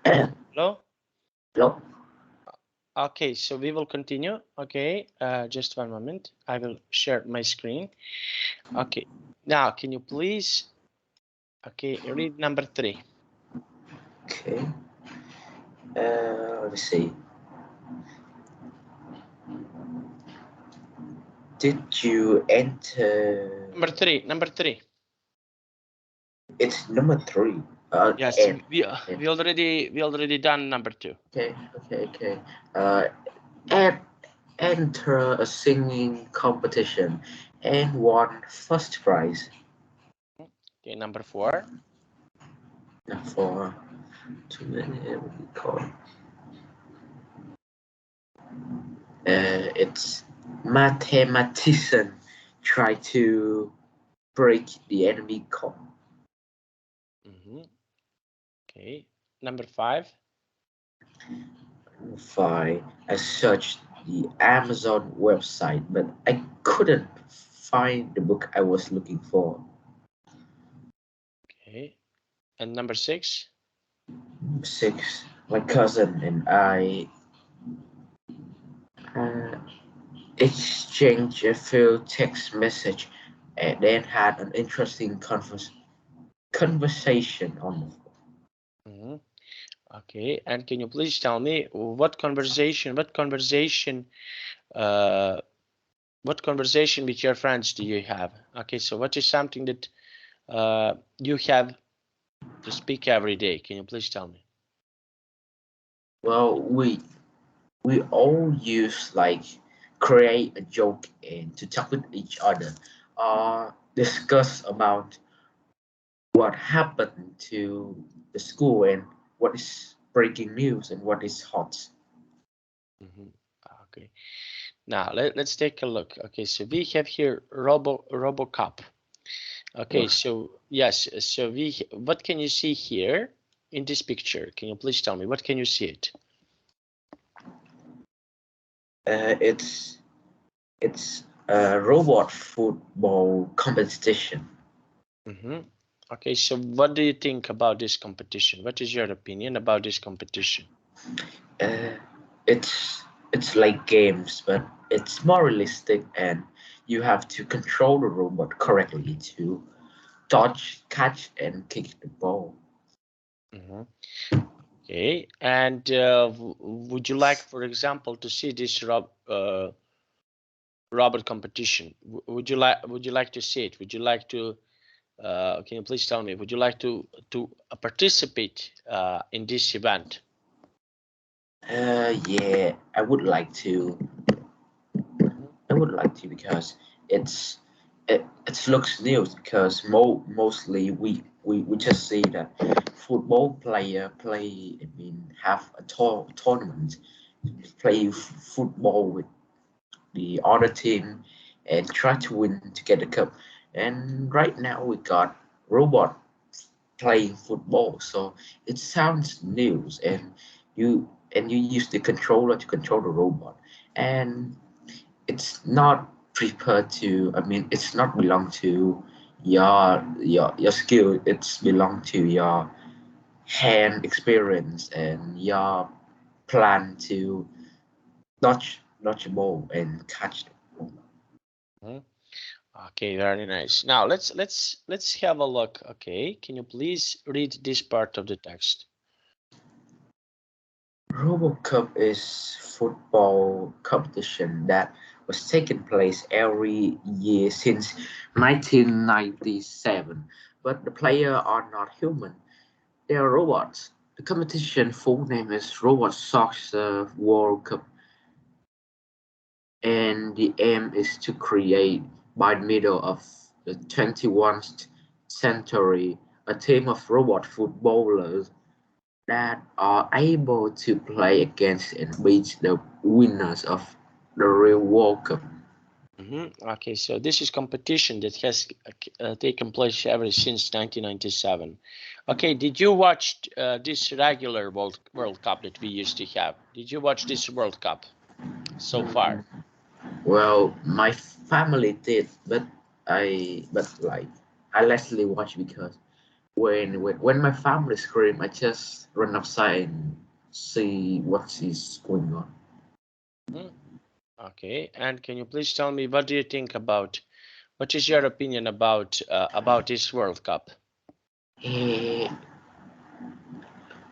Hello? Hello? Okay, so we will continue. Okay, just one moment. I will share my screen. Okay, now can you please, read number 3. Okay. Let's see. Did you enter? Number 3. It's number 3. Yes, N. we already done number 2. Okay. Uh, and enter a singing competition and won first prize. Okay, number 4. For too many call. It's mathematician try to break the enemy code. Okay, number 5. I searched the Amazon website, but I couldn't find the book I was looking for. Okay, and number 6. 6. My cousin and I uh, exchanged a few text message and then had an interesting conversation on the phone. Okay, and can you please tell me what conversation with your friends do you have? Okay, so what is something that you have to speak every day? Can you please tell me? Well, we all use like create a joke and to talk with each other, discuss about what happened to the school and what is breaking news and what is hot. Okay, now let's take a look. Okay, so we have here RoboCop. Okay, so yes, so what can you see here in this picture? Can you please tell me what can you see it? It's a robot football competition. Okay, so what do you think about this competition? What is your opinion about this competition? Uh, it's like games, but it's more realistic, and you have to control the robot correctly to dodge, catch, and kick the ball. Okay, and would you like, for example, to see this robot competition? Would you like to see it? Would you like to? Can you please tell me? Would you like to participate in this event? Yeah, I would like to. I would like to because it looks new because mostly we just see that football player play. I mean, have a tournament, play football with the other team, and try to win to get the cup. And right now we got robot playing football, so it sounds new, and you use the controller to control the robot, and it's not prepared to. I mean, it's not belong to your skill. It's belong to your hand experience and your plan to dodge a ball and catch the ball. Okay, very nice. Now let's have a look. Okay, can you please read this part of the text? RoboCup is football competition that was taking place every year since 1997, but the players are not human. They are robots. The competition full name is Robot Soccer World Cup, and the aim is to create, by the middle of the 21st century, a team of robot footballers that are able to play against and beat the winners of the real World Cup. Okay, so this is competition that has taken place ever since 1997. Okay, did you watch this regular World Cup that we used to have? Did you watch this World Cup so far? Well, my family did, but I lastly watched because when my family scream, I just run outside and see what is going on. Okay, and can you please tell me what do you think about, what is your opinion about this World Cup?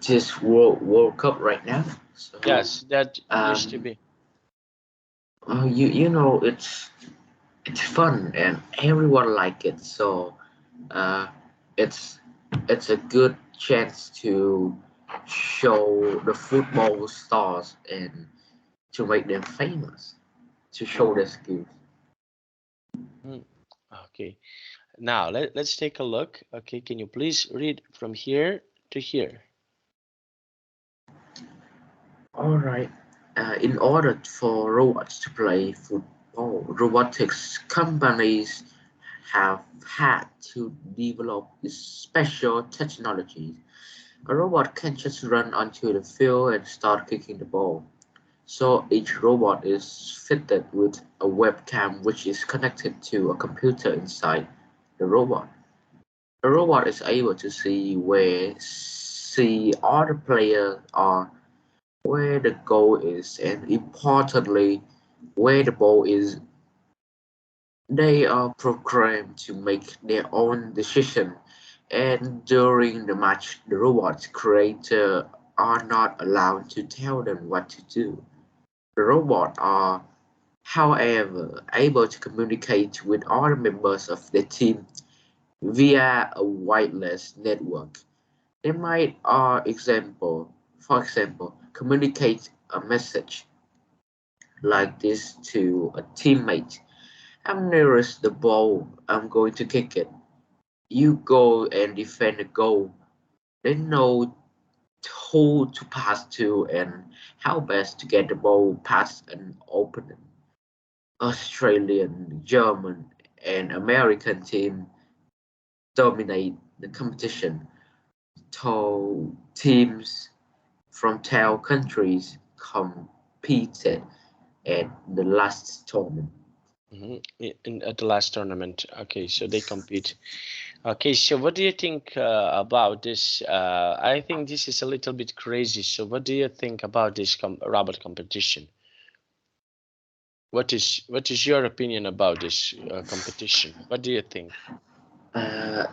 This World Cup right now. So, Yes, that used to be. you know it's fun and everyone like it. So it's it's a good chance to show the football stars and to make them famous, to show their skills. Okay, now let's take a look. Okay, can you please read from here to here? All right. In order for robots to play football, robotics companies have had to develop this special technology. A robot can just run onto the field and start kicking the ball. So each robot is fitted with a webcam which is connected to a computer inside the robot. The robot is able to see other players are, where the goal is, and importantly, where the ball is. They are programmed to make their own decision, and during the match, the robot's creators are not allowed to tell them what to do. The robots are, however, able to communicate with other members of the team via a wireless network. They might, for example, communicate a message like this to a teammate. I'm nearest the ball, I'm going to kick it. You go and defend the goal. They know who to pass to and how best to get the ball past an opponent. Australian, German, and American team dominate the competition. So teams from 12 countries competed at the last tournament. At the last tournament. Okay, so they compete. Okay, so what do you think about this? I think this is a little bit crazy. So what do you think about this robot competition? What is your opinion about this competition? What do you think?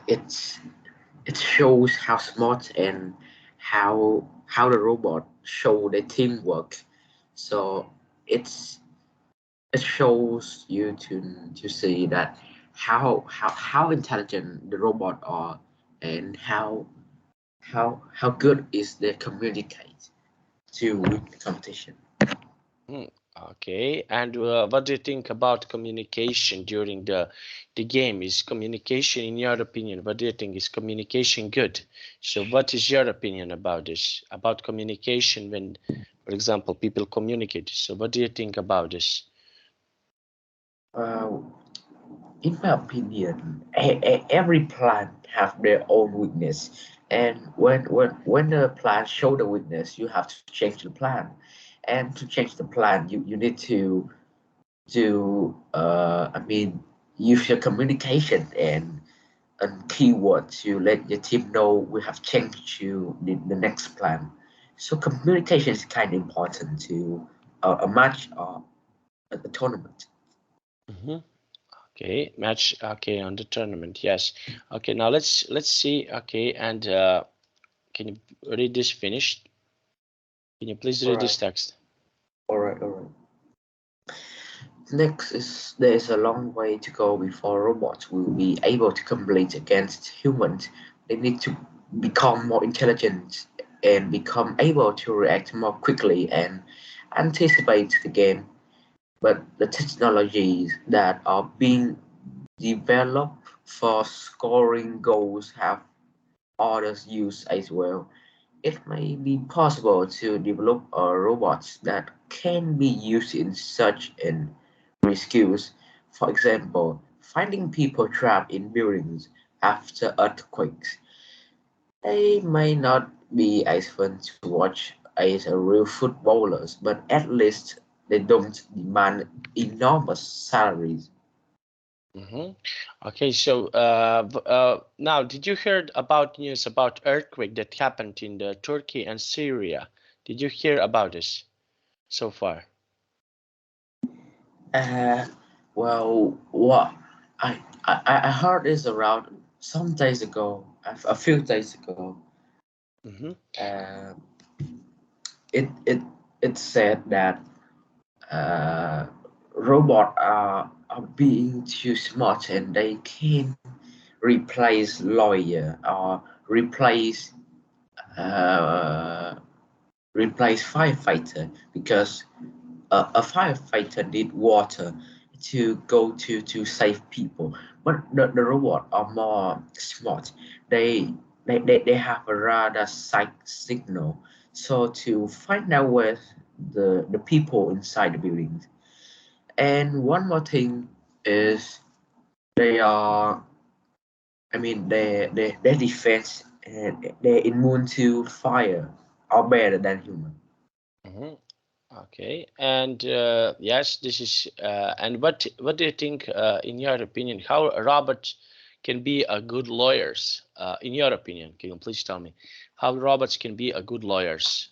It shows how smart and how the robot show their teamwork. So it's it shows you to see that how intelligent the robot are and how good is they communicate to win the competition. Okay, and what do you think about communication during the game? Is communication, in your opinion, what do you think? Is communication good? So what is your opinion about this? About communication when, for example, people communicate. So what do you think about this? Uh, in my opinion, every plant have their own weakness, and when the plant show the weakness, you have to change the plan, and to change the plan, you need to use your communication and keyword to let your team know we have changed to the next plan. So communication is kind of important to a match or a tournament. Okay, match. Okay, on the tournament. Yes. Okay, now let's see. Okay, and can you read this finished? Can you please read this text? All right. Next is there is a long way to go before robots will be able to compete against humans. They need to become more intelligent and become able to react more quickly and anticipate the game. But the technologies that are being developed for scoring goals have others use as well. It may be possible to develop robots that can be used in such and rescues. For example, finding people trapped in buildings after earthquakes. They may not be as fun to watch as a real footballers, but at least they don't demand enormous salaries. Okay, so now, did you heard about news about earthquake that happened in Turkey and Syria? Did you hear about this so far? Well, what I heard this around some days ago, a few days ago. Uh, it said that robots are being too smart and they can replace lawyer or uh, replace firefighter because a firefighter need water to go to save people, but the robot are more smart. They have a radar signal, so to find out where the people inside the buildings. And one more thing is they are, I mean, their defense and they're immune to fire are better than human. Okay, and yes, this is. And what do you think, in your opinion, how robots can be a good lawyers? In your opinion, can you please tell me how robots can be a good lawyers?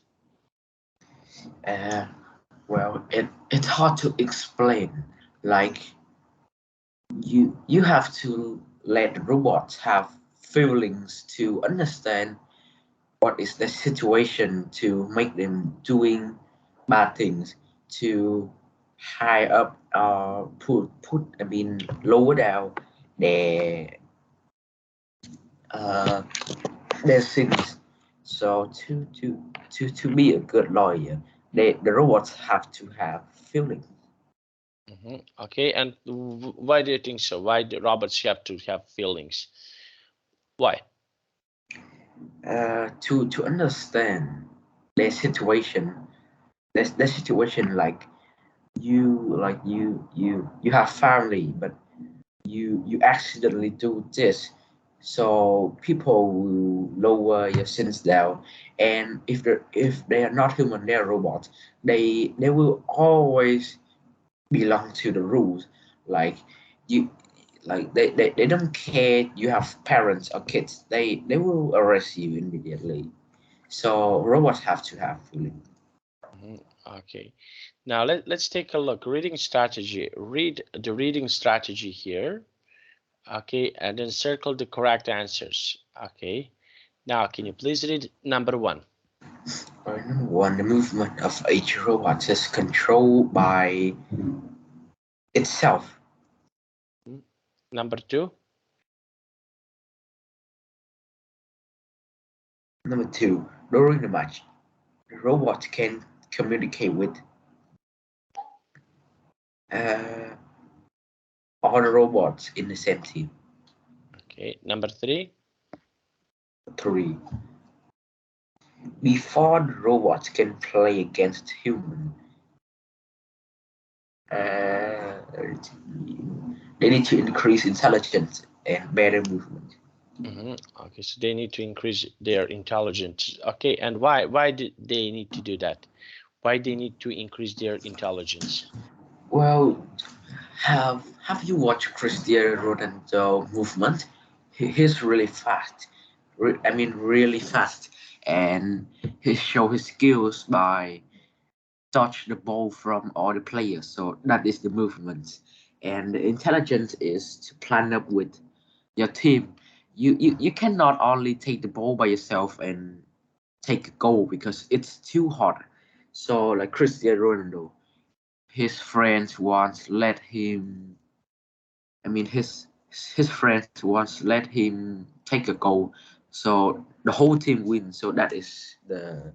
Well, it's hard to explain. Like you have to let the robots have feelings to understand what is the situation to make them doing bad things, to high up put I mean lower down their uh their sins. So to be a good lawyer, the robots have to have feelings. Okay, and why do you think so? Why do robots have to have feelings? Why? To understand their situation. Their situation like you have family, but you accidentally do this, so people will lower your sins down. And if they are not human, they're robots, they will always belong to the rules. Like you they don't care you have parents or kids, they will arrest you immediately. So robots have to have feeling. Okay, now let's take a look. Reading strategy. Read the reading strategy here. Okay, and then circle the correct answers. Okay, now can you please read number 1? Number one, the movement of each robot is controlled by itself. Number 2? Number two, during the match, the robot can communicate with uh, other robots in the same team. Okay, number 3? Three, before the robots can play against humans, uh, they need to increase intelligence and better movement. Okay, so they need to increase their intelligence. Okay, and why do they need to do that? Why they need to increase their intelligence? Well, have you watched Cristiano Ronaldo movement? He's really fast. I mean, really fast, and he show his skills by touch the ball from all the players. So that is the movement, and the intelligence is to plan up with your team. You cannot only take the ball by yourself and take a goal because it's too hard. So like Cristiano Ronaldo, his friends once let him. I mean, his friends once let him take a goal, so the whole team wins. So that is the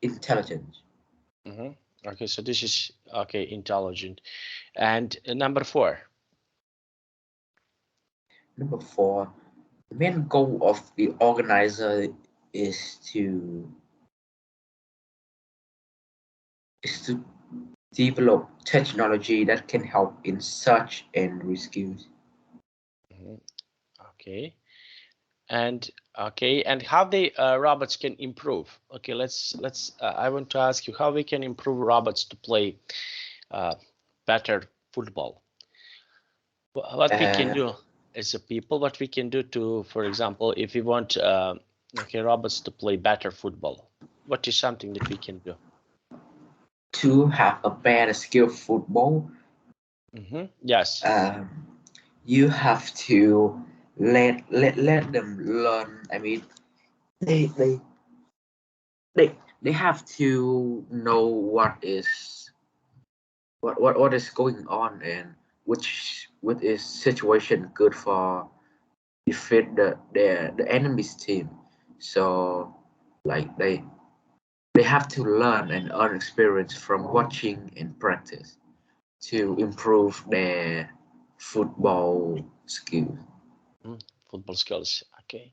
intelligence. Okay, so this is okay, intelligent. And number 4? Number four, the main goal of the organizer is to develop technology that can help in search and rescues. Okay, and okay, and how the robots can improve? Okay, let's. I want to ask you how we can improve robots to play better football. What we can do as a people, what we can do to, for example, if we want okay, robots to play better football, what is something that we can do? To have a better skill football, Yes. you have to let them learn. I mean, they they they have to know what is going on and what is situation good for defeat the enemy's team. So like they have to learn and earn experience from watching and practice to improve their football skills. Football skills. Okay.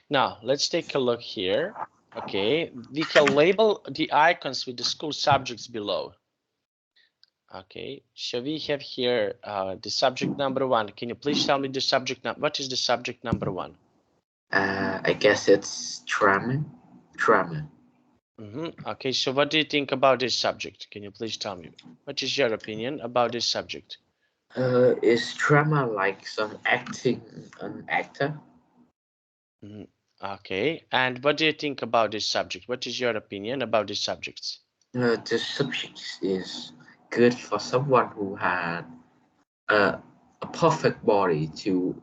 Now let's take a look here. Okay, we can label the icons with the school subjects below. Okay, so we have here the subject number 1. Can you please tell me the subject number? What is the subject number 1? I guess it's trauma. Okay, so what do you think about this subject? Can you please tell me? What is your opinion about this subject? Is trauma like some acting an actor? Okay, and what do you think about this subject? What is your opinion about these subjects? The subject is good for someone who had a perfect body to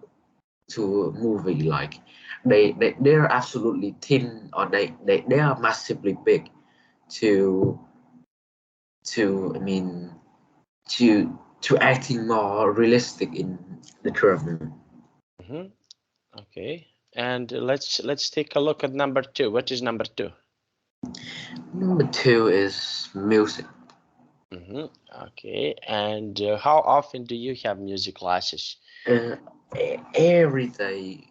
a movie. Like they're absolutely thin or they are massively big to I mean to acting more realistic in the drama. Okay, and let's take a look at number 2. What is number 2? Number 2 is music. Okay, and how often do you have music classes? Every day.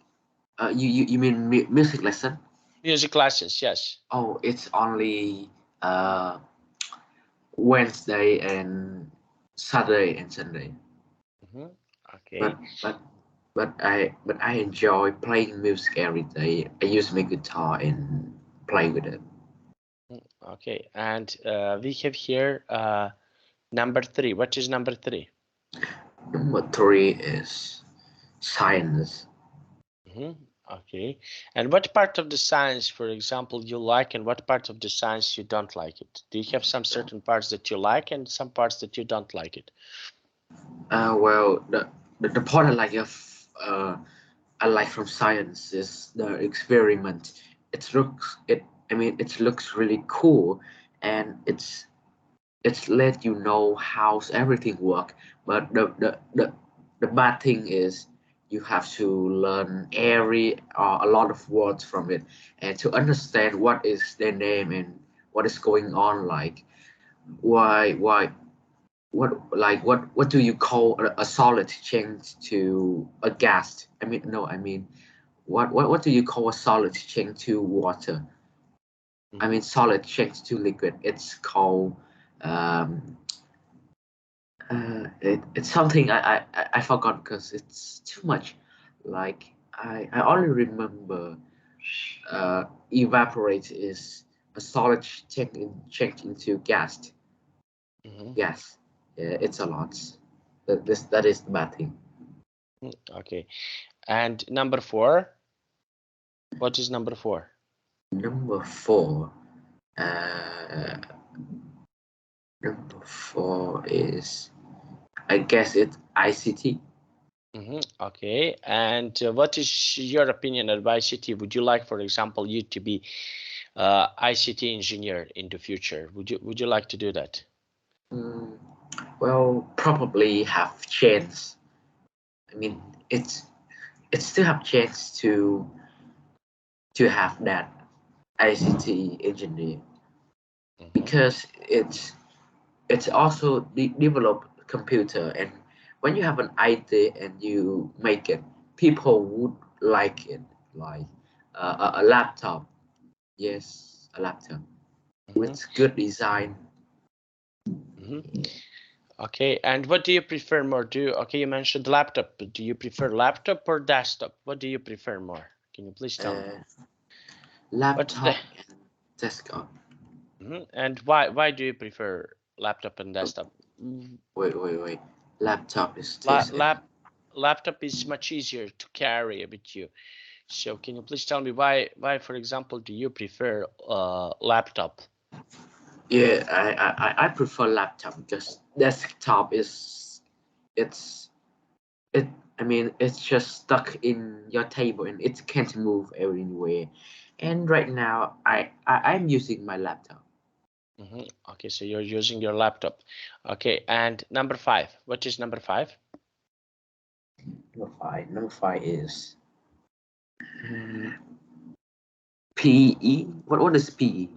You mean music lesson? Music classes, yes. Oh, it's only uh Wednesday and Saturday and Sunday. Okay. But I enjoy playing music every day. I use my guitar and play with it. Okay, and we have here number 3. What is number 3? Number 3 is science. Okay, and what part of the science, for example, you like, and what part of the science you don't like it? Do you have some certain parts that you like and some parts that you don't like it? Well, the part I like from science is the experiment. It looks really cool, and it's let you know how everything work. But the bad thing is you have to learn a lot of words from it and to understand what is their name and what is going on. Like why what do you call a solid change to a gas? What do you call a solid change to water? Solid change to liquid. It's called um, it's something I forgot because it's too much. Like I only remember evaporate is a solid change into gas. Yes, yeah, it's a lot. That is the bad thing. Okay, and number 4. What is number 4? Number 4. Uh, Number 4 is, I guess it's ICT. Okay, and what is your opinion of ICT? Would you like, for example, you to be ICT engineer in the future? Would you like to do that? Well, probably have chance. I mean, it's still have chance to have that ICT engineer because it's also develop computer, and when you have an idea and you make it, people would like it. Like a laptop. Yes, a laptop with good design. Okay, and what do you prefer more? Okay, you mentioned laptop, but do you prefer laptop or desktop? What do you prefer more? Can you please tell me? Laptop and desktop. And why do you prefer laptop and desktop? Wait. Laptop is La this. lap laptop is much easier to carry with you. So can you please tell me why, for example, do you prefer laptop? Yeah, I prefer laptop because desktop is I mean it's just stuck in your table and it can't move anywhere. And right now I'm using my laptop. Okay, so you're using your laptop. Okay, and number 5. What is number 5? Number five is PE. What is PE?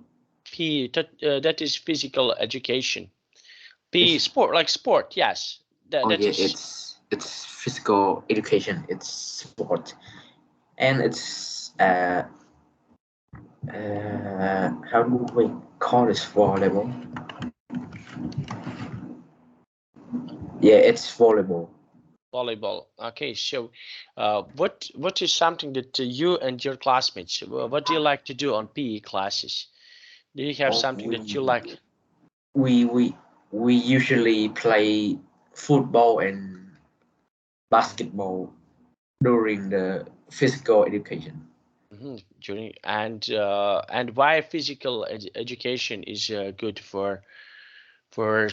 P, that is physical education. P, sport, like sport, yes. That Yeah, is. it's physical education. It's sport, and it's how do we call this volleyball? Yeah, it's volleyball. Volleyball. Okay, so what is something that you and your classmates, what do you like to do on PE classes? Do you have something that you like? We usually play football and basketball during the physical education. During and why physical education is good for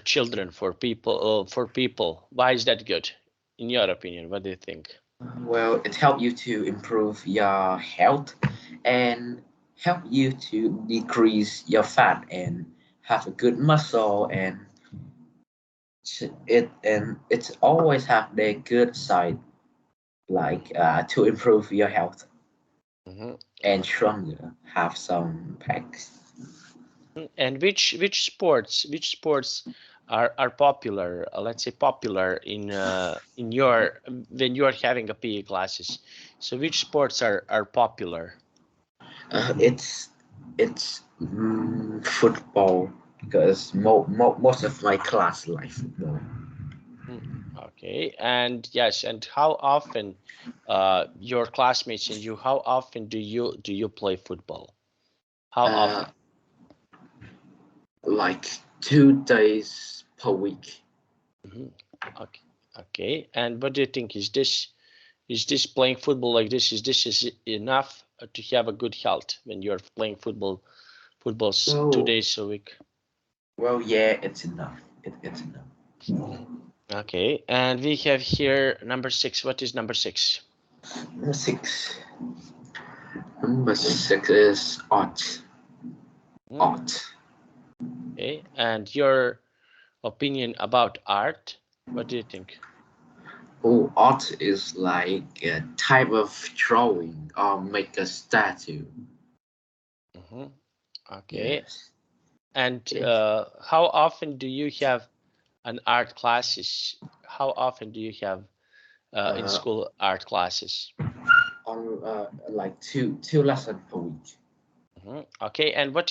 children, for people? Why is that good, in your opinion? What do you think? Well, it helps you to improve your health and help you to decrease your fat and have a good muscle and it's always have the good side like to improve your health and stronger have some packs. And which sports are popular? Let's say popular in your when you are having a PE classes. So which sports are popular? It's football because most of my class like football. Okay, and yes, and how often your classmates and you, how often do you play football? How often? Like 2 days per week. Okay, okay. And what do you think? Is this playing football like this? Is enough to have a good health when you're playing footballs 2 days a week? Well, yeah, it's enough. It's enough. Okay, and we have here number 6. What is number 6? Number six. Number six is art. Art. Okay, and your opinion about art? What do you think? Oh, art is like a type of drawing or make a statue. Okay, Yes. and Yes. how often do you have an art classes? How often do you have in school art classes? On like two lessons per week. Okay, and what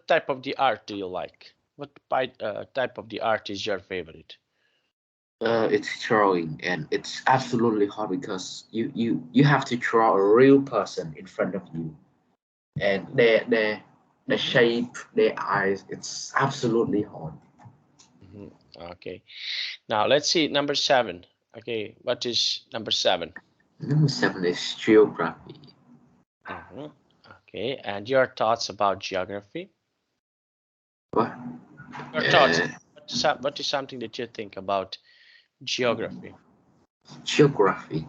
type of the art do you like? What type of the art is your favorite? It's drawing, and it's absolutely hard because you have to draw a real person in front of you, and the shape, their eyes. It's absolutely hard. Okay, now let's see number 7. Okay, what is number 7? Number seven is geography. Okay, and your thoughts about geography? What? Your thoughts. What is something that you think about geography? Geography.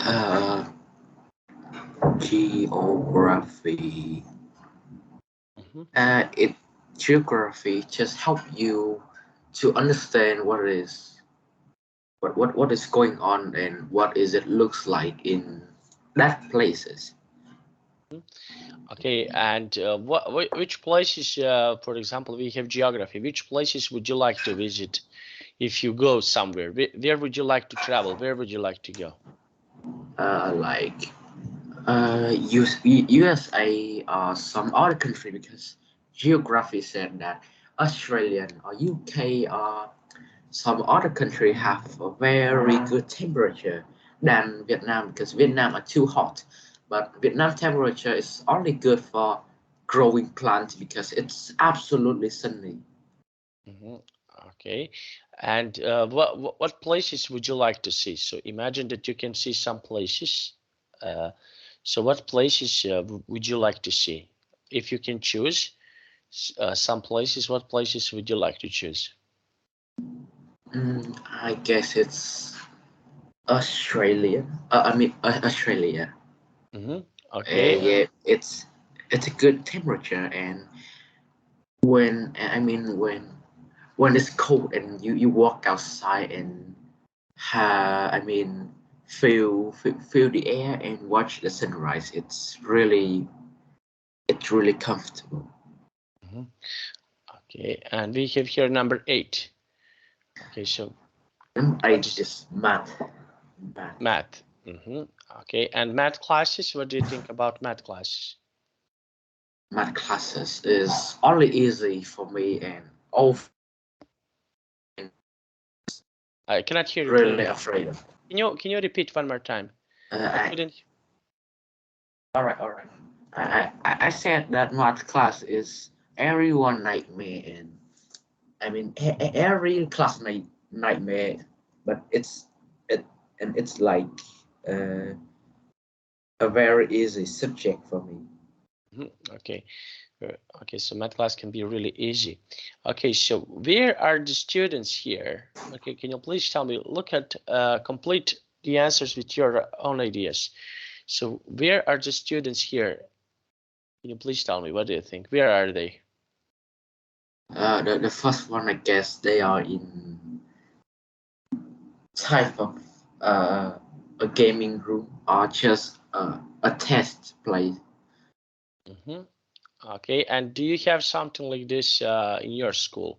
Uh, geography. It geography just help you to understand what it is, what is going on, and what is it looks like in that places. Okay, and which places, for example, we have geography. Which places would you like to visit if you go somewhere? Where would you like to travel? Where would you like to go? Like USA or some other country because geography said that Australian or UK or some other country have a very good temperature than Vietnam because Vietnam are too hot. But Vietnam temperature is only good for growing plants because it's absolutely sunny. Okay, And what places would you like to see? So imagine that you can see some places. So what places would you like to see? If you can choose some places, what places would you like to choose? I guess it's Australia. I mean Australia. Okay. Yeah, it's a good temperature, and when I mean when it's cold and you walk outside and I mean feel the air and watch the sunrise. It's really comfortable. Okay, and we have here number 8. Okay, so I what is just math. math? Okay, and math classes, what do you think about math classes? Math classes is only easy for me and all I cannot hear you really clearly. afraid of. Can you repeat one more time? I couldn't. All right. I said that math class is everyone nightmare, and I mean every class nightmare, but it's like uh, a very easy subject for me. Okay. Okay, so math class can be really easy. Okay, so where are the students here? Okay, can you please tell me, look at complete the answers with your own ideas. So where are the students here? Can you please tell me, what do you think? Where are they? The first one, I guess they are in type of a gaming room or just a test place. Okay, and do you have something like this in your school?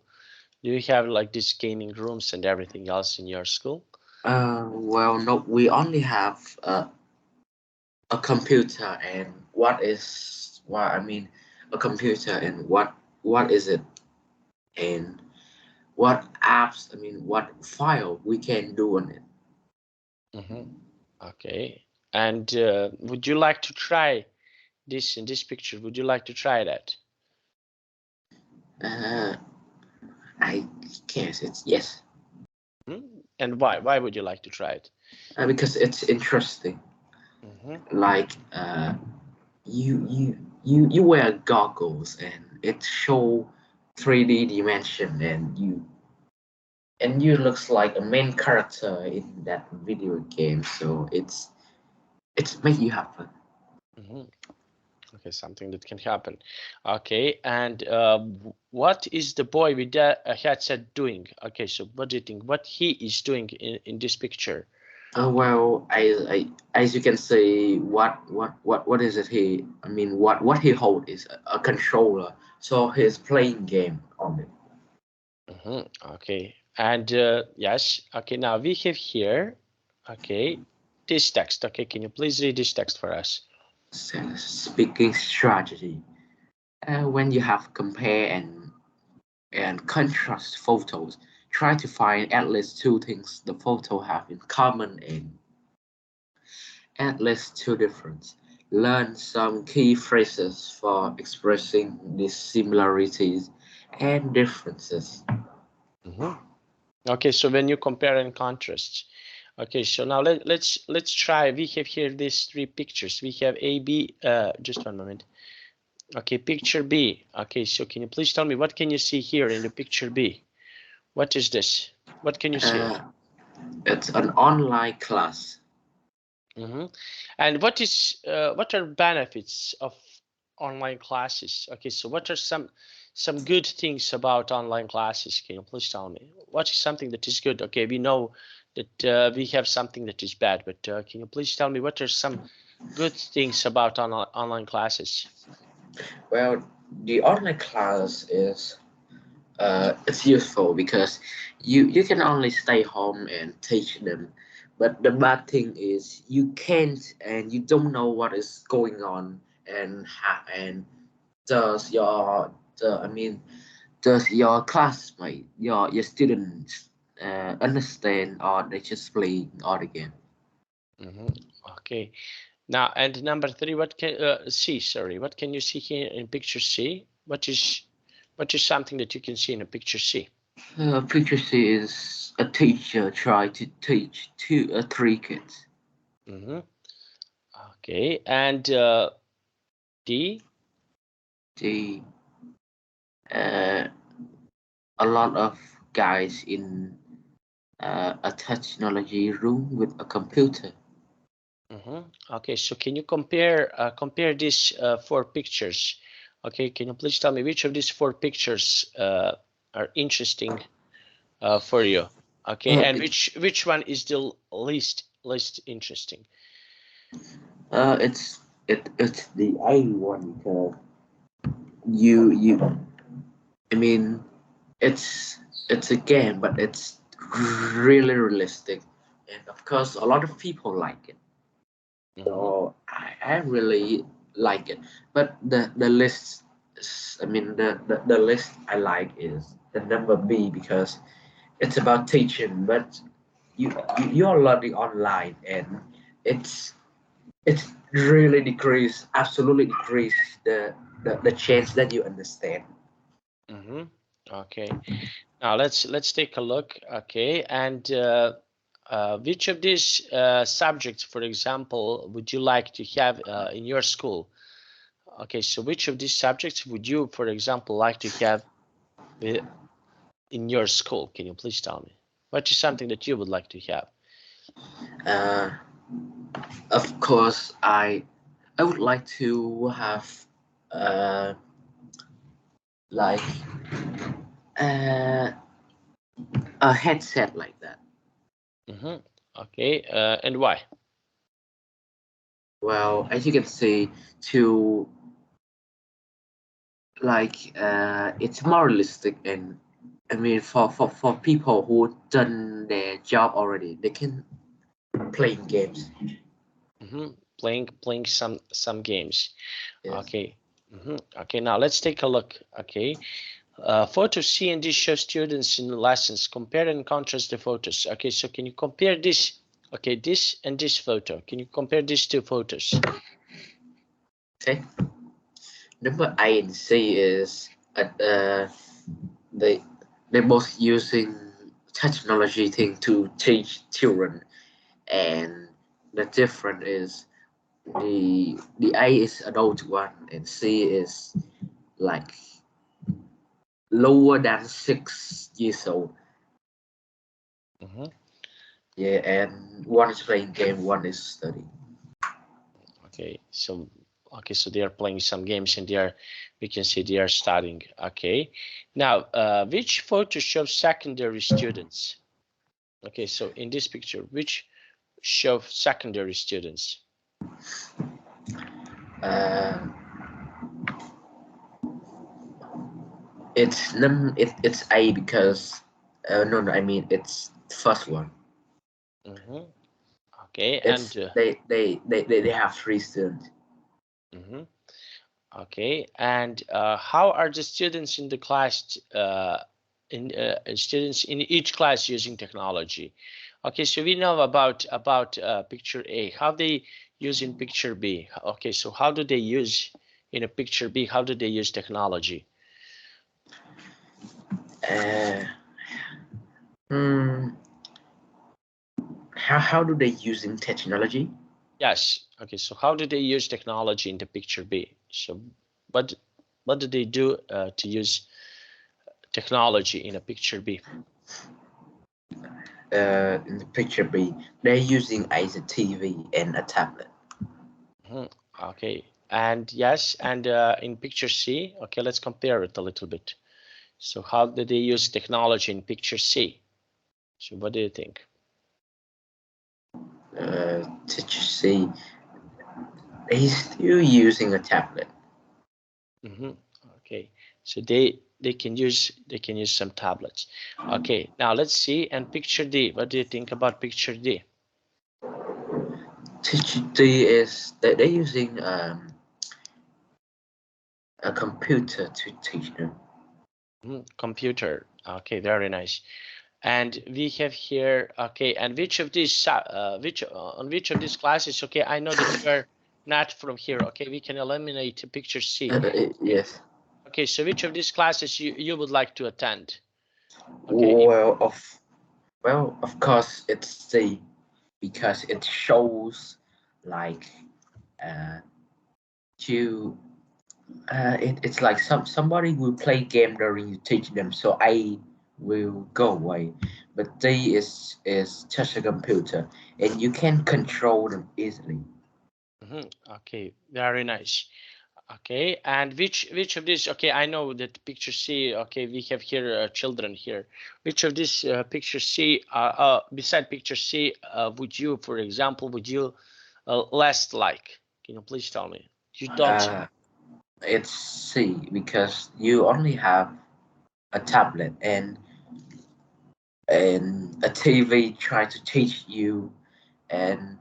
Do you have like these gaming rooms and everything else in your school? Well, no, we only have a computer, and what I mean, a computer, and what is it, and what apps, I mean, what file we can do on it. Okay, and would you like to try this in this picture? Would you like to try that? I guess it's yes. And why? Why would you like to try it? Because it's interesting. Like you wear goggles and it show 3D dimension, and you looks like a main character in that video game. So it's make you happy. Okay, something that can happen. Okay, and what is the boy with the headset doing? Okay, so what do you think? What he is doing in this picture? Well, as you can see, what is it? I mean, what he hold is a controller. So he's playing game on it. Okay, and yes, okay, now we have here, okay, this text. Okay, can you please read this text for us? Speaking strategy. When you have compare and contrast photos, try to find at least two things the photo have in common and at least two differences. Learn some key phrases for expressing these similarities and differences. Okay, so when you compare and contrast. Okay, so now let's try. We have here these 3 pictures. We have A, B. Just one moment. Okay, picture B. Okay, so can you please tell me what can you see here in the picture B? What is this? What can you see? It's an online class. And what are benefits of online classes? Okay, so what are some good things about online classes? Can you please tell me what is something that is good? Okay, we know that we have something that is bad, but can you please tell me what are some good things about online classes? Well, the online class is it's useful because you can only stay home and teach them, but the bad thing is you can't and you don't know what is going on, and does your I mean does your classmate your students understand, or they just play all the game. Okay, now and number 3, what can C? Sorry, what can you see here in picture C? What is something that you can see in a picture C? Picture C is a teacher try to teach three kids. Okay, and D? The a lot of guys in a technology room with a computer. Okay, so can you compare these four pictures? Okay, can you please tell me which of these four pictures are interesting for you? Okay, and which one is the least interesting? It's the A one because you I mean it's a game, but it's really realistic, and of course a lot of people like it. So I really like it. But the list, I mean the list I like is the number B because it's about teaching, but you're learning online, and it's really absolutely decrease the chance that you understand. Okay, now let's take a look. Okay, and which of these subjects, for example, would you like to have in your school? Okay, so which of these subjects would you, for example, like to have in your school? Can you please tell me? What is something that you would like to have? Of course, I would like to have uh, like uh, a headset like that. Okay, and why? Well, as you can see, to it's more realistic, and I mean for people who done their job already, they can play games. Playing some games. Yes. Okay. Okay, now let's take a look. Okay. Photo C and D show students in lessons. Compare and contrast the photos. Okay, so can you compare this? Okay, this and this photo. Can you compare these two photos? Okay. Number A and C is they they're both using technology thing to teach children, and the difference is the A is adult one and C is like lower than 6 years old. Yeah, and one is playing game, one is studying. Okay, so they are playing some games and we can see they are studying. Okay, now which photo shows secondary students? Okay, so in this picture, which show secondary students? It's A because no, I mean it's the first one. Okay, It's and they have 3 students. okay, and how are the students in the class students in each class using technology? Okay, so we know about picture A. How they use in picture B? Okay, so how do they use in a picture B? How do they use technology? How do they using technology? Yes. Okay, so how do they use technology in the picture B? So what do they do to use technology in a picture B? In the picture B, they're using a TV and a tablet. Okay, and yes, and in picture C, okay, let's compare it a little bit. So how do they use technology in picture C? So what do you think? Picture C, they're still using a tablet. Okay, so they can use some tablets. Okay, now let's see, and picture D. What do you think about picture D? Picture D is that they're using a computer to teach them. Computer. Okay, very nice. And we have here, okay, and which of these on which of these classes? Okay, I know that you are not from here. Okay, we can eliminate picture C. Yes. Okay, so which of these classes you would like to attend? Okay. Well, of course, it's C because it shows like you. It's like somebody will play game during you teach them, so A will go away. But D is just a computer, and you can control them easily. Okay, very nice. Okay, and which of these? Okay, I know that picture C. Okay, we have here children here. Which of these picture C? Beside picture C, would you, for example, would you less like? Can you please tell me? You don't. It's C because you only have a tablet and a TV try to teach you, and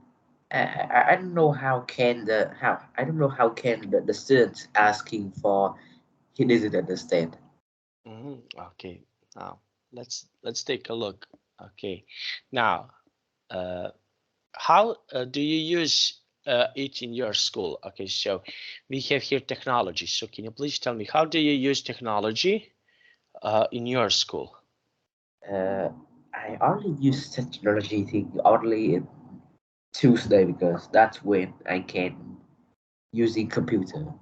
I don't know how can the how I don't know how can the students asking for he doesn't understand. Okay, now let's take a look. Okay, now how do you use it in your school? Okay, so we have here technology. So can you please tell me how do you use technology in your school? Uh, I only use technology thing only in Tuesday because that's when I can using computer.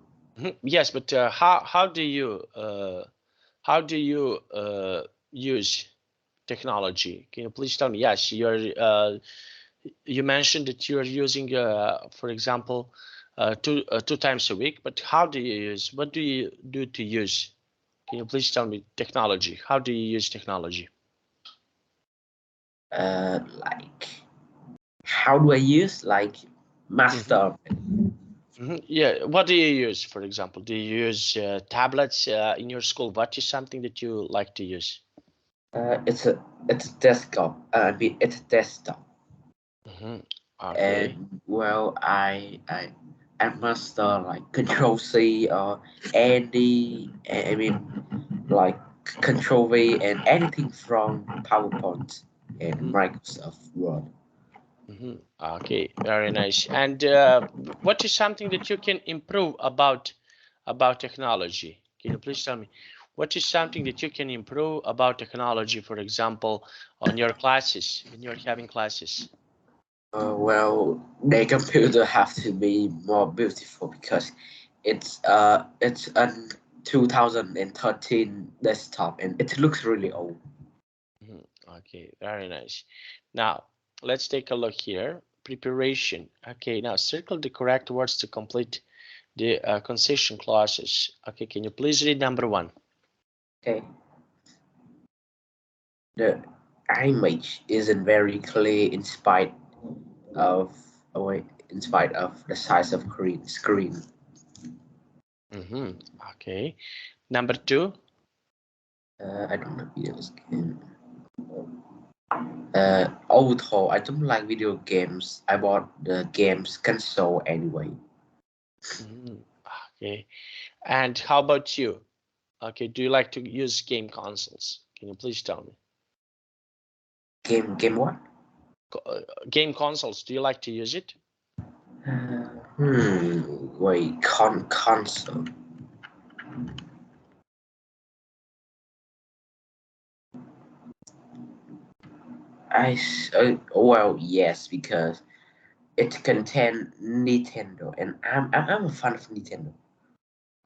Yes, but how do you use technology? Can you please tell me? Yes, you mentioned that you are using, for example, two times a week. But how do you use? What do you do to use? Can you please tell me technology? How do you use technology? Like how do I use like master? Yeah, what do you use, for example? Do you use tablets in your school? What is something that you like to use? It's a desktop. I mean it's a desktop. Okay. And well, I master like Control C or Andy. I mean like Control V and anything from PowerPoint and Mhm, Microsoft Word. Okay, very nice. And what is something that you can improve about technology? Can you please tell me what is something that you can improve about technology, for example, on your classes when you're having classes? Well, the computer have to be more beautiful because it's a 2013 desktop and it looks really old. Okay, very nice. Now, let's take a look here. Preparation. Okay, now circle the correct words to complete the concession clauses. Okay, can you please read number one? Okay, the image isn't very clear of in spite of the size of screen. Okay. Number two. I don't know videos game. Although I don't like video games, I bought the games console anyway. Okay. And how about you? Okay, do you like to use game consoles? Can you please tell me? Game what? Game consoles, do you like to use it? Wait, console. Well, yes, because it contains Nintendo, and I'm a fan of Nintendo.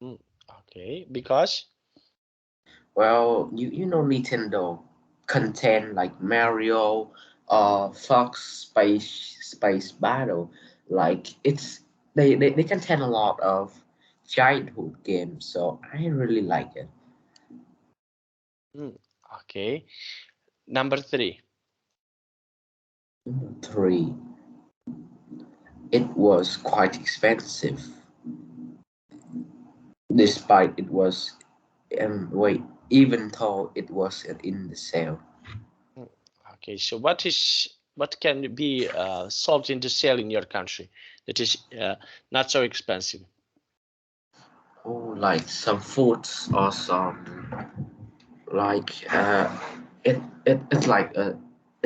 Okay, because Well, you know Nintendo contain like Mario, Fox Space Battle, like they contain a lot of childhood games, so I really like it. okay. Number three. Three, it was quite expensive, despite it was wait, even though it was in the sale. Okay, so what can be sold in the sale in your country that is not so expensive? Oh, like some foods or some like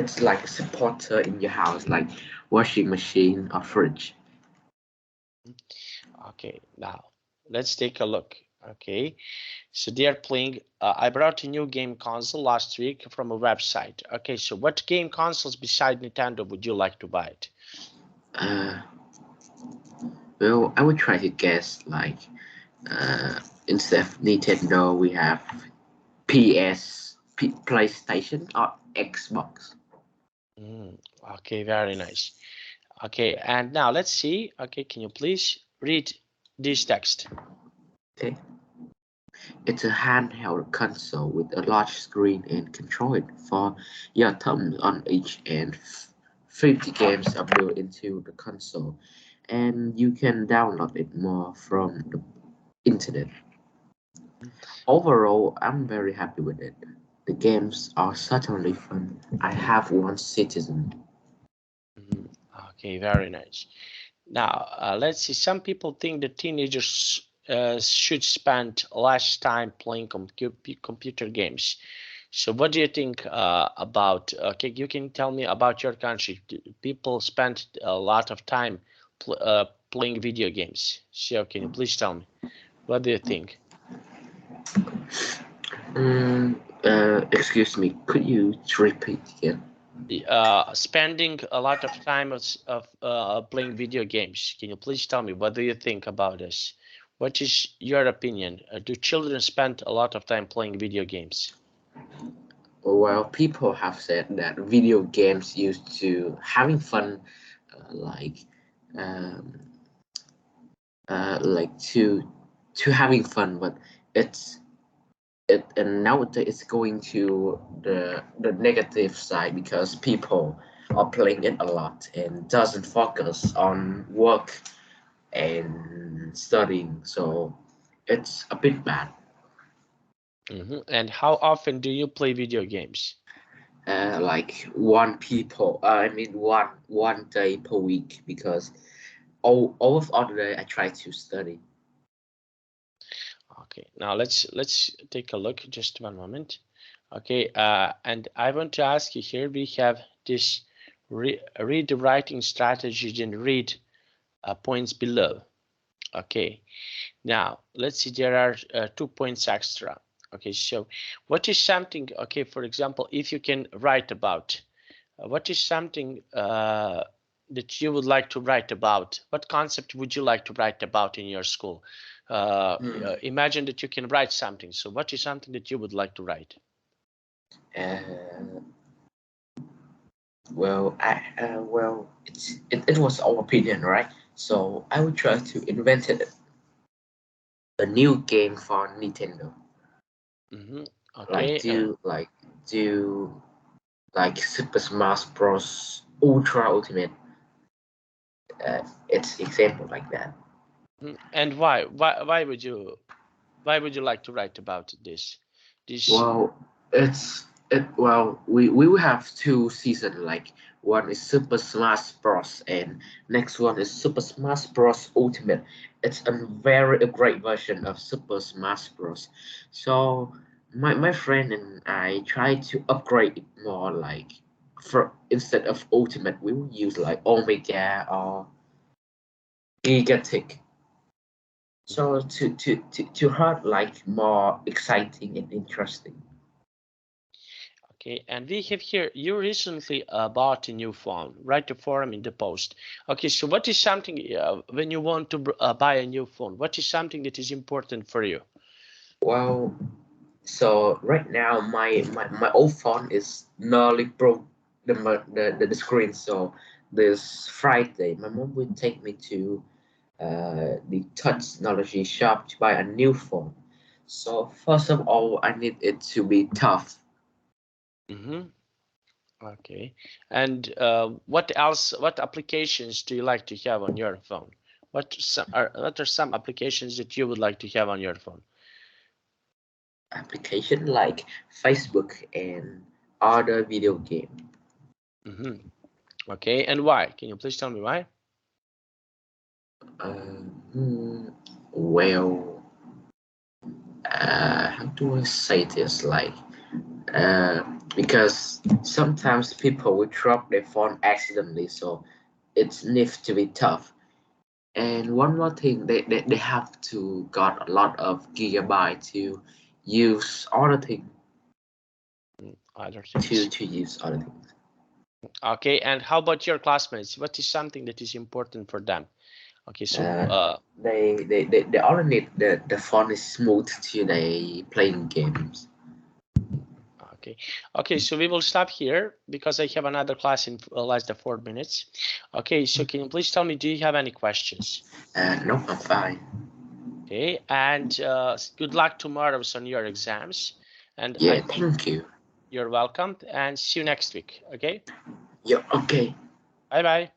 it's like a supporter in your house, like washing machine or fridge. Okay, now let's take a look. Okay, so they are playing. I brought a new game console last week from a website. Okay, so what game consoles beside Nintendo would you like to buy it? Well, I would try to guess like instead of Nintendo, we have PlayStation or Xbox. Okay, very nice. Okay, and now let's see. Okay, can you please read this text? Okay. It's a handheld console with a large screen and control it for your thumb on each end. 50 games are built into the console, and you can download it more from the internet. Overall, I'm very happy with it. The games are certainly fun. I have one Citizen. Okay, very nice. Now, let's see. Some people think that teenagers should spend less time playing computer games. So what do you think about, okay, you can tell me about your country. People spend a lot of time playing video games. So can you please tell me, what do you think? Excuse me, could you repeat again? Spending a lot of time of playing video games. Can you please tell me, what do you think about this? What is your opinion? Do children spend a lot of time playing video games? Well, people have said that video games used to having fun, like, um, like to having fun, but it's it and nowadays it's going to the negative side because people are playing it a lot and doesn't focus on work and studying, so it's a bit bad. And how often do you play video games? Like one day per week because all of other day I try to study. Okay, now let's take a look. Just one moment. Okay, and I want to ask you here. We have this read the writing strategies and read points below. Okay, now let's see. There are 2 points extra. Okay, so what is something? Okay, for example, if you can write about, what is something that you would like to write about? What concept would you like to write about in your school? Imagine that you can write something. So what is something that you would like to write? Uh, it was our opinion, right? So I would try to invent a new game for Nintendo. Okay. Do like Super Smash Bros. Ultra Ultimate. It's example like that. And why? Why would you? Why would you like to write about this? This. Well, we will have two seasons. Like one is Super Smash Bros. And next one is Super Smash Bros. Ultimate. It's a great version of Super Smash Bros. So my friend and I try to upgrade it more. Like for instead of Ultimate, we will use like Omega or Gigatic. So to have like more exciting and interesting. Okay, and we have here, you recently bought a new phone. Write the forum in the post. Okay, so what is something when you want to buy a new phone? What is something that is important for you? Well, so right now my old phone is nearly broke the screen. So this Friday, my mom will take me to the touch technology shop to buy a new phone. So first of all, I need it to be tough. Okay, and what else? What applications do you like to have on your phone? What are some applications that you would like to have on your phone? Application like Facebook and other video game. Okay, and why? Can you please tell me why? Well, how do I say this? Like, because sometimes people will drop their phone accidentally, so it needs to be tough. And one more thing, they have to got a lot of gigabyte to use other things Other things. to use other things. Okay, and how about your classmates? What is something that is important for them? Okay, so They only need the phone is smooth to they playing games. okay, so we will stop here because I have another class in less than 4 minutes. Okay, so can you please tell me, do you have any questions? No, I'm fine. Okay, and good luck tomorrow on your exams. And Yeah, thank you. You're welcome, and see you next week. Okay, Yeah, okay. bye bye.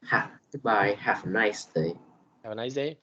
Goodbye. Have a nice day. Have a nice day.